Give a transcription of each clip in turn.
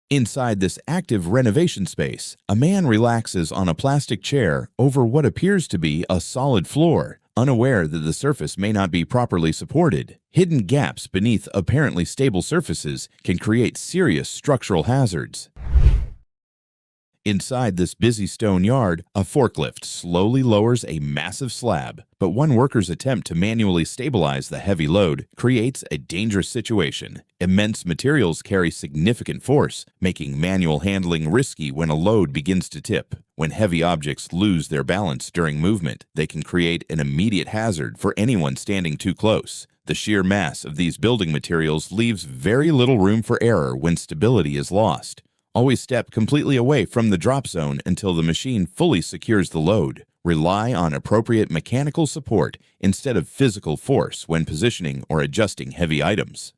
Inside this active renovation space, a man relaxes on a plastic chair over what appears to be a solid floor, unaware that the surface may not be properly supported. Hidden gaps beneath apparently stable surfaces can create serious structural hazards. Inside this busy stone yard, a forklift slowly lowers a massive slab, but one worker's attempt to manually stabilize the heavy load creates a dangerous situation. Immense materials carry significant force, making manual handling risky when a load begins to tip. When heavy objects lose their balance during movement, they can create an immediate hazard for anyone standing too close. The sheer mass of these building materials leaves very little room for error when stability is lost. Always step completely away from the drop zone until the machine fully secures the load. Rely on appropriate mechanical support instead of physical force when positioning or adjusting heavy items.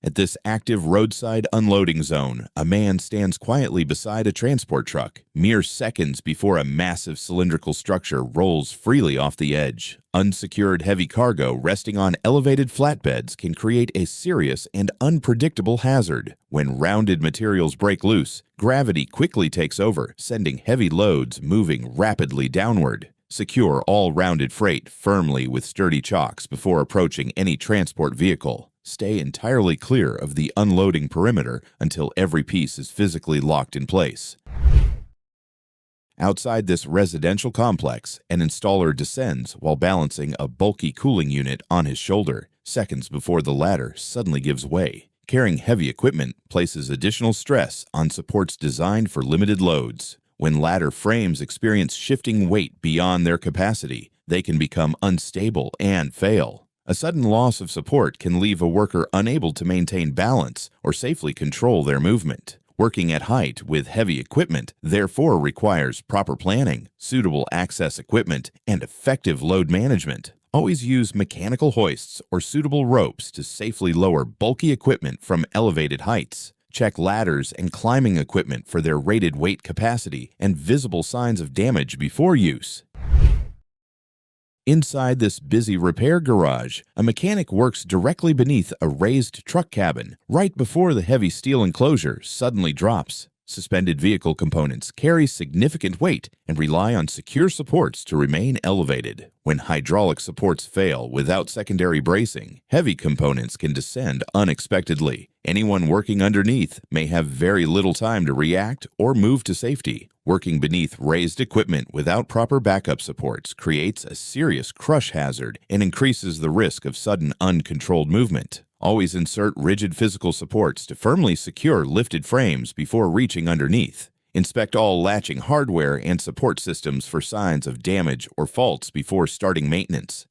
At this active roadside unloading zone, a man stands quietly beside a transport truck, mere seconds before a massive cylindrical structure rolls freely off the edge. Unsecured heavy cargo resting on elevated flatbeds can create a serious and unpredictable hazard. When rounded materials break loose, gravity quickly takes over, sending heavy loads moving rapidly downward. Secure all rounded freight firmly with sturdy chocks before approaching any transport vehicle. Stay entirely clear of the unloading perimeter until every piece is physically locked in place. Outside this residential complex, an installer descends while balancing a bulky cooling unit on his shoulder, seconds before the ladder suddenly gives way. Carrying heavy equipment places additional stress on supports designed for limited loads. When ladder frames experience shifting weight beyond their capacity, they can become unstable and fail. A sudden loss of support can leave a worker unable to maintain balance or safely control their movement. Working at height with heavy equipment therefore requires proper planning, suitable access equipment, and effective load management. Always use mechanical hoists or suitable ropes to safely lower bulky equipment from elevated heights. Check ladders and climbing equipment for their rated weight capacity and visible signs of damage before use. Inside this busy repair garage, a mechanic works directly beneath a raised truck cabin, right before the heavy steel enclosure suddenly drops. Suspended vehicle components carry significant weight and rely on secure supports to remain elevated. When hydraulic supports fail without secondary bracing, heavy components can descend unexpectedly. Anyone working underneath may have very little time to react or move to safety. Working beneath raised equipment without proper backup supports creates a serious crush hazard and increases the risk of sudden uncontrolled movement. Always insert rigid physical supports to firmly secure lifted frames before reaching underneath. Inspect all latching hardware and support systems for signs of damage or faults before starting maintenance.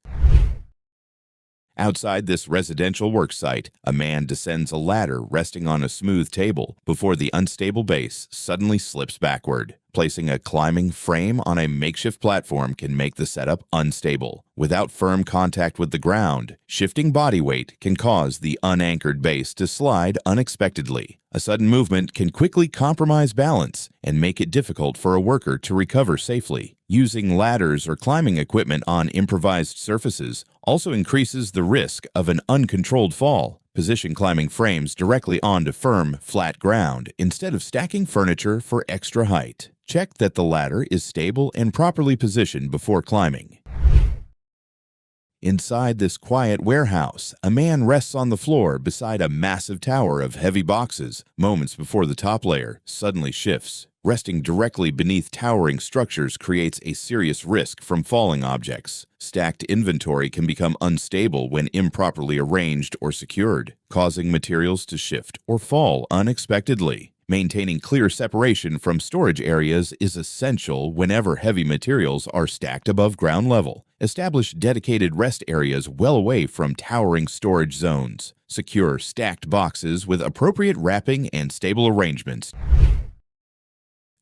Outside this residential worksite, a man descends a ladder resting on a smooth table before the unstable base suddenly slips backward. Placing a climbing frame on a makeshift platform can make the setup unstable. Without firm contact with the ground, shifting body weight can cause the unanchored base to slide unexpectedly. A sudden movement can quickly compromise balance and make it difficult for a worker to recover safely. Using ladders or climbing equipment on improvised surfaces also increases the risk of an uncontrolled fall. Position climbing frames directly onto firm, flat ground instead of stacking furniture for extra height. Check that the ladder is stable and properly positioned before climbing. Inside this quiet warehouse, a man rests on the floor beside a massive tower of heavy boxes moments before the top layer suddenly shifts. Resting directly beneath towering structures creates a serious risk from falling objects. Stacked inventory can become unstable when improperly arranged or secured, causing materials to shift or fall unexpectedly. Maintaining clear separation from storage areas is essential whenever heavy materials are stacked above ground level. Establish dedicated rest areas well away from towering storage zones. Secure stacked boxes with appropriate wrapping and stable arrangements.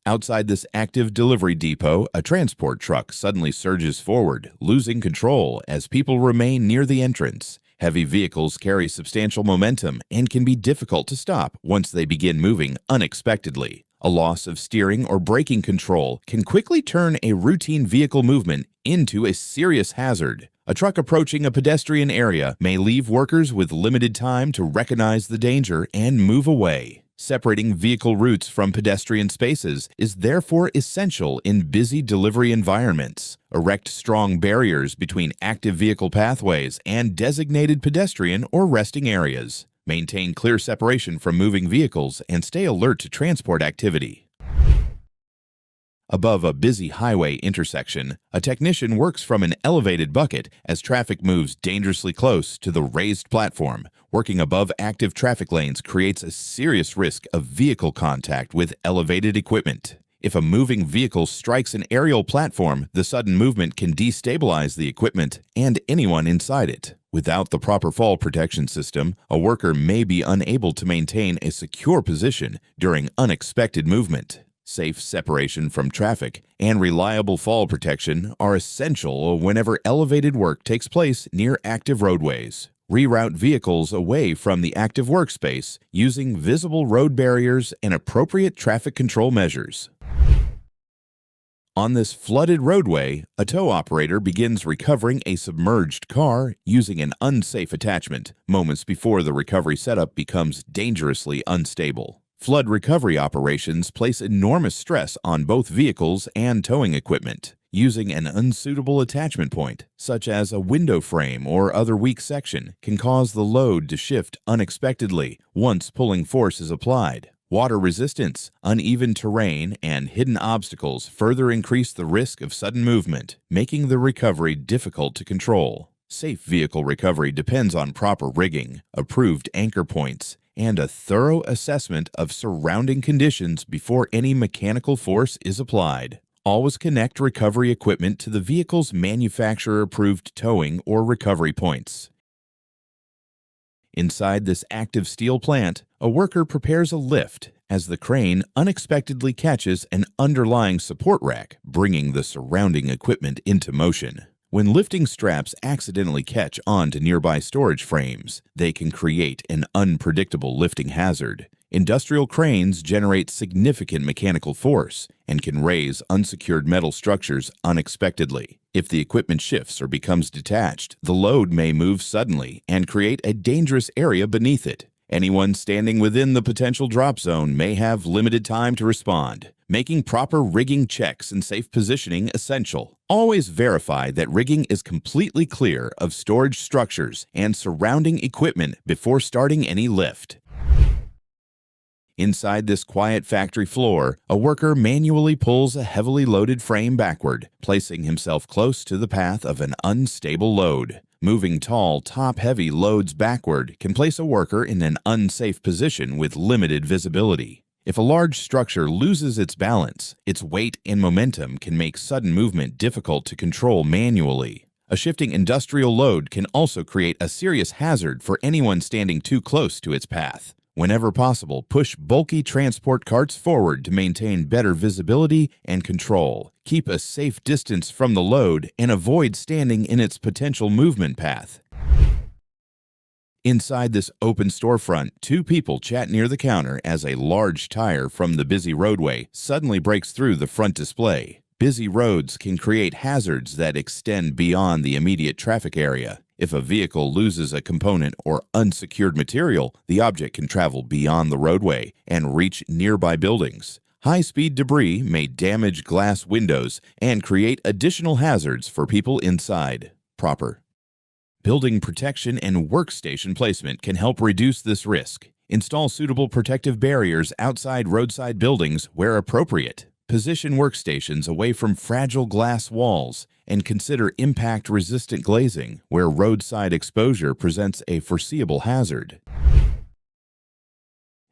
Outside this active delivery depot, a transport truck suddenly surges forward, losing control as people remain near the entrance. Heavy vehicles carry substantial momentum and can be difficult to stop once they begin moving unexpectedly. A loss of steering or braking control can quickly turn a routine vehicle movement into a serious hazard. A truck approaching a pedestrian area may leave workers with limited time to recognize the danger and move away. Separating vehicle routes from pedestrian spaces is therefore essential in busy delivery environments. Erect strong barriers between active vehicle pathways and designated pedestrian or resting areas. Maintain clear separation from moving vehicles and stay alert to transport activity. Above a busy highway intersection, a technician works from an elevated bucket as traffic moves dangerously close to the raised platform. Working above active traffic lanes creates a serious risk of vehicle contact with elevated equipment. If a moving vehicle strikes an aerial platform, the sudden movement can destabilize the equipment and anyone inside it. Without the proper fall protection system, a worker may be unable to maintain a secure position during unexpected movement. Safe separation from traffic and reliable fall protection are essential whenever elevated work takes place near active roadways. Reroute vehicles away from the active workspace using visible road barriers and appropriate traffic control measures. On this flooded roadway, a tow operator begins recovering a submerged car using an unsafe attachment moments before the recovery setup becomes dangerously unstable. Flood recovery operations place enormous stress on both vehicles and towing equipment. Using an unsuitable attachment point, such as a window frame or other weak section, can cause the load to shift unexpectedly once pulling force is applied. Water resistance, uneven terrain, and hidden obstacles further increase the risk of sudden movement, making the recovery difficult to control. Safe vehicle recovery depends on proper rigging, approved anchor points, and a thorough assessment of surrounding conditions before any mechanical force is applied. Always connect recovery equipment to the vehicle's manufacturer-approved towing or recovery points. Inside this active steel plant, a worker prepares a lift as the crane unexpectedly catches an underlying support rack, bringing the surrounding equipment into motion. When lifting straps accidentally catch onto nearby storage frames, they can create an unpredictable lifting hazard. Industrial cranes generate significant mechanical force and can raise unsecured metal structures unexpectedly. If the equipment shifts or becomes detached, the load may move suddenly and create a dangerous area beneath it. Anyone standing within the potential drop zone may have limited time to respond, making proper rigging checks and safe positioning essential. Always verify that rigging is completely clear of storage structures and surrounding equipment before starting any lift. Inside this quiet factory floor, a worker manually pulls a heavily loaded frame backward, placing himself close to the path of an unstable load. Moving tall, top-heavy loads backward can place a worker in an unsafe position with limited visibility. If a large structure loses its balance, its weight and momentum can make sudden movement difficult to control manually. A shifting industrial load can also create a serious hazard for anyone standing too close to its path. Whenever possible, push bulky transport carts forward to maintain better visibility and control. Keep a safe distance from the load and avoid standing in its potential movement path. Inside this open storefront, two people chat near the counter as a large tire from the busy roadway suddenly breaks through the front display. Busy roads can create hazards that extend beyond the immediate traffic area. If a vehicle loses a component or unsecured material, the object can travel beyond the roadway and reach nearby buildings. High-speed debris may damage glass windows and create additional hazards for people inside. Proper building protection and workstation placement can help reduce this risk. Install suitable protective barriers outside roadside buildings where appropriate. Position workstations away from fragile glass walls and consider impact-resistant glazing where roadside exposure presents a foreseeable hazard.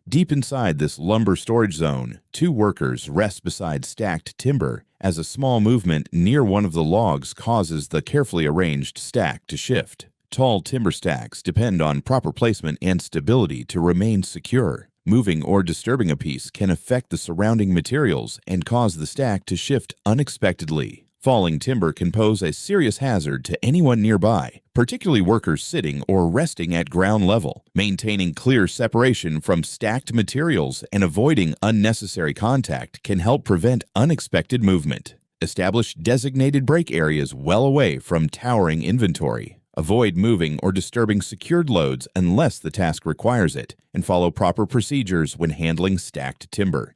Deep inside this lumber storage zone, two workers rest beside stacked timber as a small movement near one of the logs causes the carefully arranged stack to shift. Tall timber stacks depend on proper placement and stability to remain secure. Moving or disturbing a piece can affect the surrounding materials and cause the stack to shift unexpectedly. Falling timber can pose a serious hazard to anyone nearby, particularly workers sitting or resting at ground level. Maintaining clear separation from stacked materials and avoiding unnecessary contact can help prevent unexpected movement. Establish designated break areas well away from towering inventory. Avoid moving or disturbing secured loads unless the task requires it, and follow proper procedures when handling stacked timber.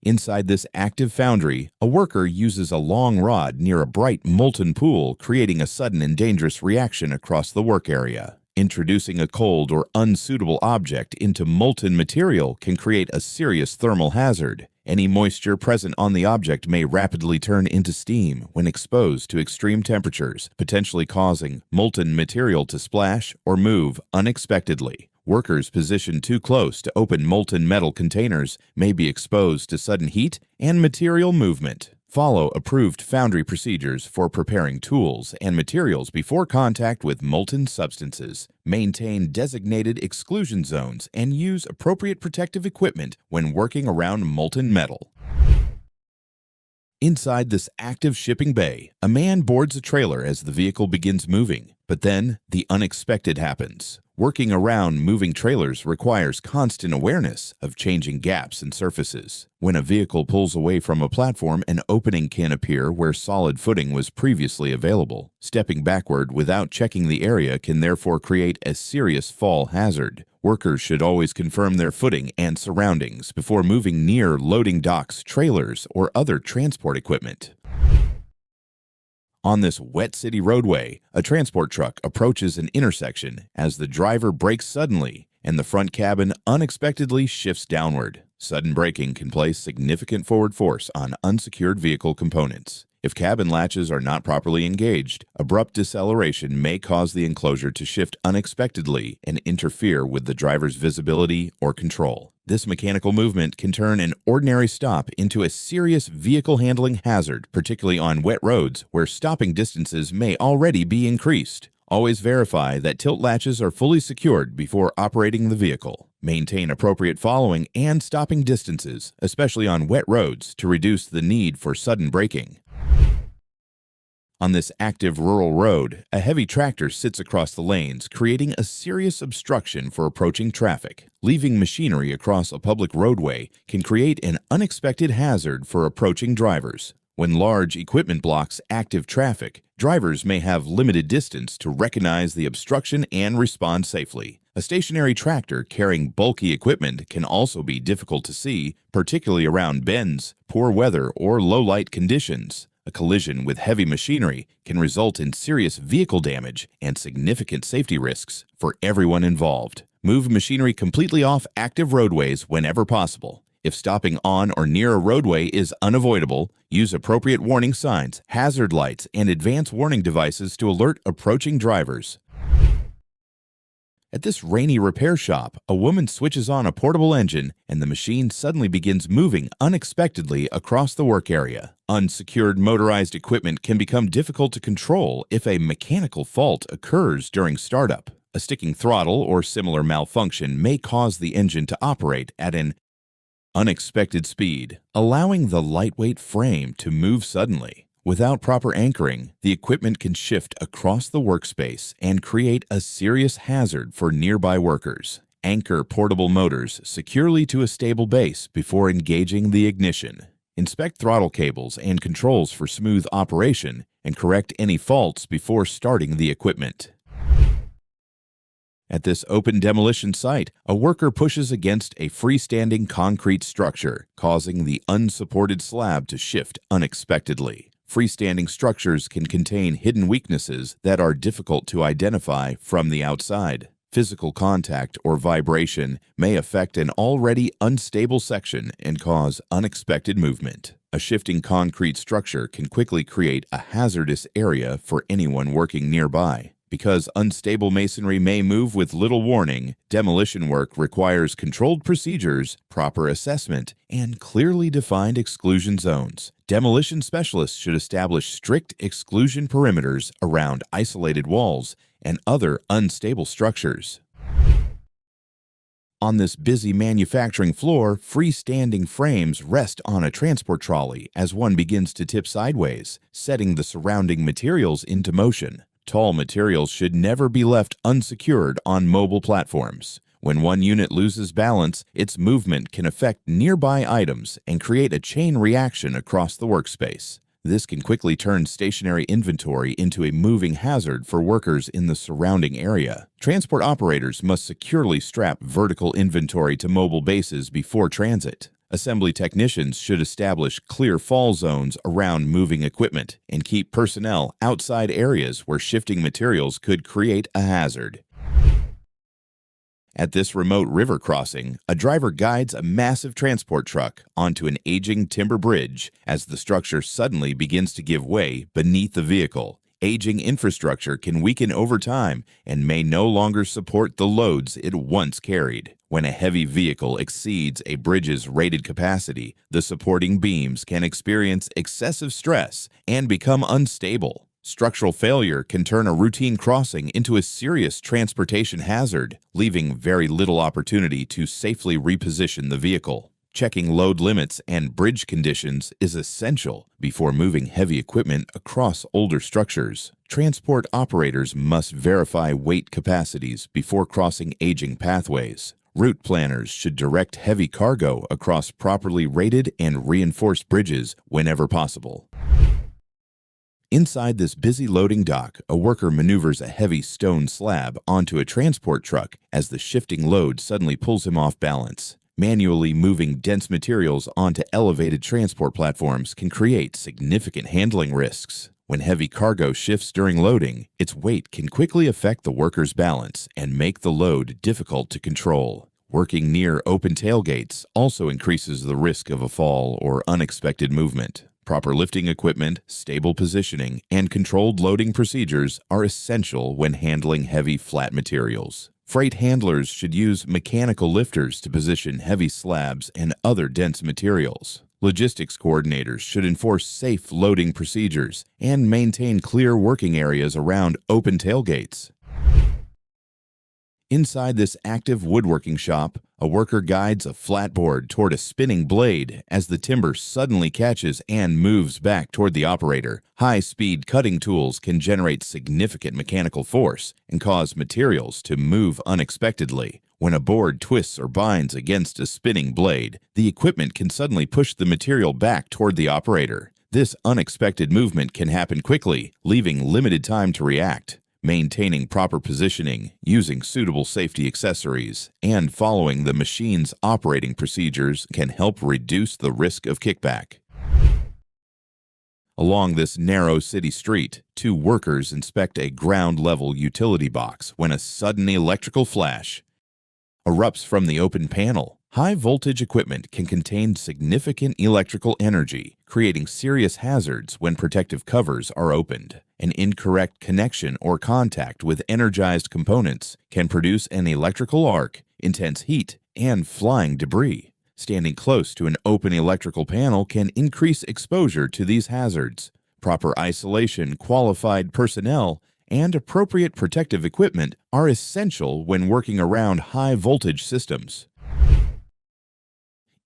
Inside this active foundry, a worker uses a long rod near a bright molten pool, creating a sudden and dangerous reaction across the work area. Introducing a cold or unsuitable object into molten material can create a serious thermal hazard. Any moisture present on the object may rapidly turn into steam when exposed to extreme temperatures, potentially causing molten material to splash or move unexpectedly. Workers positioned too close to open molten metal containers may be exposed to sudden heat and material movement. Follow approved foundry procedures for preparing tools and materials before contact with molten substances. Maintain designated exclusion zones and use appropriate protective equipment when working around molten metal. Inside this active shipping bay, a man boards a trailer as the vehicle begins moving. But then, the unexpected happens. Working around moving trailers requires constant awareness of changing gaps and surfaces. When a vehicle pulls away from a platform, an opening can appear where solid footing was previously available. Stepping backward without checking the area can therefore create a serious fall hazard. Workers should always confirm their footing and surroundings before moving near loading docks, trailers, or other transport equipment. On this wet city roadway, a transport truck approaches an intersection as the driver brakes suddenly and the front cabin unexpectedly shifts downward. Sudden braking can place significant forward force on unsecured vehicle components. If cabin latches are not properly engaged, abrupt deceleration may cause the enclosure to shift unexpectedly and interfere with the driver's visibility or control. This mechanical movement can turn an ordinary stop into a serious vehicle handling hazard, particularly on wet roads where stopping distances may already be increased. Always verify that tilt latches are fully secured before operating the vehicle. Maintain appropriate following and stopping distances, especially on wet roads, to reduce the need for sudden braking. On this active rural road, a heavy tractor sits across the lanes, creating a serious obstruction for approaching traffic. Leaving machinery across a public roadway can create an unexpected hazard for approaching drivers. When large equipment blocks active traffic, drivers may have limited distance to recognize the obstruction and respond safely. A stationary tractor carrying bulky equipment can also be difficult to see, particularly around bends, poor weather, or low light conditions. A collision with heavy machinery can result in serious vehicle damage and significant safety risks for everyone involved. Move machinery completely off active roadways whenever possible. If stopping on or near a roadway is unavoidable, use appropriate warning signs, hazard lights, and advanced warning devices to alert approaching drivers. At this rainy repair shop, a woman switches on a portable engine and the machine suddenly begins moving unexpectedly across the work area. Unsecured motorized equipment can become difficult to control if a mechanical fault occurs during startup. A sticking throttle or similar malfunction may cause the engine to operate at an unexpected speed, allowing the lightweight frame to move suddenly. Without proper anchoring, the equipment can shift across the workspace and create a serious hazard for nearby workers. Anchor portable motors securely to a stable base before engaging the ignition. Inspect throttle cables and controls for smooth operation and correct any faults before starting the equipment. At this open demolition site, a worker pushes against a freestanding concrete structure, causing the unsupported slab to shift unexpectedly. Freestanding structures can contain hidden weaknesses that are difficult to identify from the outside. Physical contact or vibration may affect an already unstable section and cause unexpected movement. A shifting concrete structure can quickly create a hazardous area for anyone working nearby. Because unstable masonry may move with little warning, demolition work requires controlled procedures, proper assessment, and clearly defined exclusion zones. Demolition specialists should establish strict exclusion perimeters around isolated walls and other unstable structures. On this busy manufacturing floor, freestanding frames rest on a transport trolley as one begins to tip sideways, setting the surrounding materials into motion. Tall materials should never be left unsecured on mobile platforms. When one unit loses balance, its movement can affect nearby items and create a chain reaction across the workspace. This can quickly turn stationary inventory into a moving hazard for workers in the surrounding area. Transport operators must securely strap vertical inventory to mobile bases before transit. Assembly technicians should establish clear fall zones around moving equipment and keep personnel outside areas where shifting materials could create a hazard. At this remote river crossing, a driver guides a massive transport truck onto an aging timber bridge as the structure suddenly begins to give way beneath the vehicle. Aging infrastructure can weaken over time and may no longer support the loads it once carried. When a heavy vehicle exceeds a bridge's rated capacity, the supporting beams can experience excessive stress and become unstable. Structural failure can turn a routine crossing into a serious transportation hazard, leaving very little opportunity to safely reposition the vehicle. Checking load limits and bridge conditions is essential before moving heavy equipment across older structures. Transport operators must verify weight capacities before crossing aging pathways. Route planners should direct heavy cargo across properly rated and reinforced bridges whenever possible. Inside this busy loading dock, a worker maneuvers a heavy stone slab onto a transport truck as the shifting load suddenly pulls him off balance. Manually moving dense materials onto elevated transport platforms can create significant handling risks. When heavy cargo shifts during loading, its weight can quickly affect the worker's balance and make the load difficult to control. Working near open tailgates also increases the risk of a fall or unexpected movement. Proper lifting equipment, stable positioning, and controlled loading procedures are essential when handling heavy flat materials. Freight handlers should use mechanical lifters to position heavy slabs and other dense materials. Logistics coordinators should enforce safe loading procedures and maintain clear working areas around open tailgates. Inside this active woodworking shop, a worker guides a flat board toward a spinning blade as the timber suddenly catches and moves back toward the operator. High-speed cutting tools can generate significant mechanical force and cause materials to move unexpectedly. When a board twists or binds against a spinning blade, the equipment can suddenly push the material back toward the operator. This unexpected movement can happen quickly, leaving limited time to react. Maintaining proper positioning, using suitable safety accessories, and following the machine's operating procedures can help reduce the risk of kickback. Along this narrow city street, two workers inspect a ground-level utility box when a sudden electrical flash erupts from the open panel. High-voltage equipment can contain significant electrical energy, creating serious hazards when protective covers are opened. An incorrect connection or contact with energized components can produce an electrical arc, intense heat, and flying debris. Standing close to an open electrical panel can increase exposure to these hazards. Proper isolation, qualified personnel, and appropriate protective equipment are essential when working around high-voltage systems.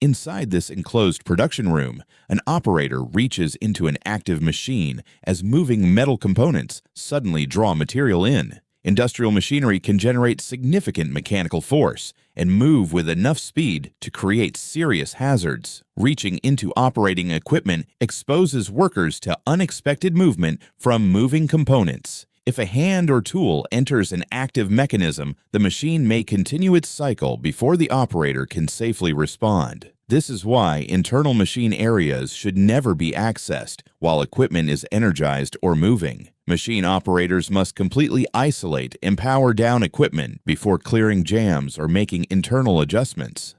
Inside this enclosed production room, an operator reaches into an active machine as moving metal components suddenly draw material in. Industrial machinery can generate significant mechanical force and move with enough speed to create serious hazards. Reaching into operating equipment exposes workers to unexpected movement from moving components. If a hand or tool enters an active mechanism, the machine may continue its cycle before the operator can safely respond. This is why internal machine areas should never be accessed while equipment is energized or moving. Machine operators must completely isolate and power down equipment before clearing jams or making internal adjustments.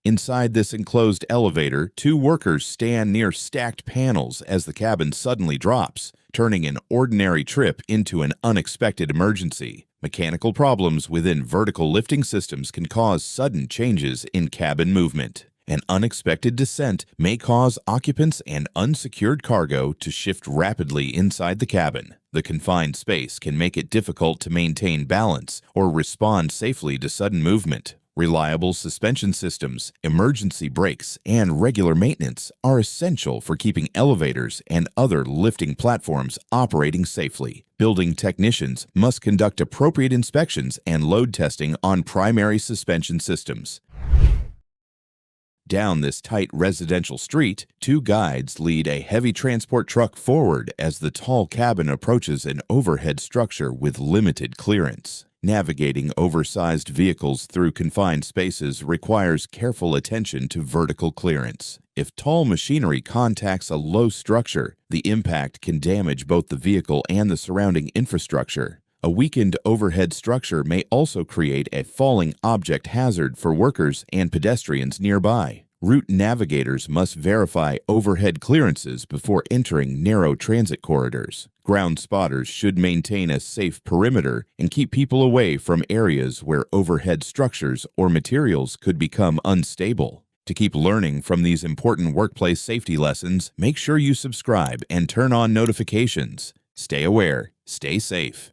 Inside this enclosed elevator, two workers stand near stacked panels as the cabin suddenly drops, turning an ordinary trip into an unexpected emergency. Mechanical problems within vertical lifting systems can cause sudden changes in cabin movement. An unexpected descent may cause occupants and unsecured cargo to shift rapidly inside the cabin. The confined space can make it difficult to maintain balance or respond safely to sudden movement. Reliable suspension systems, emergency brakes, and regular maintenance are essential for keeping elevators and other lifting platforms operating safely. Building technicians must conduct appropriate inspections and load testing on primary suspension systems. Down this tight residential street, two guides lead a heavy transport truck forward as the tall cabin approaches an overhead structure with limited clearance. Navigating oversized vehicles through confined spaces requires careful attention to vertical clearance. If tall machinery contacts a low structure, the impact can damage both the vehicle and the surrounding infrastructure. A weakened overhead structure may also create a falling object hazard for workers and pedestrians nearby. Route navigators must verify overhead clearances before entering narrow transit corridors. Ground spotters should maintain a safe perimeter and keep people away from areas where overhead structures or materials could become unstable. To keep learning from these important workplace safety lessons, make sure you subscribe and turn on notifications. Stay aware, stay safe.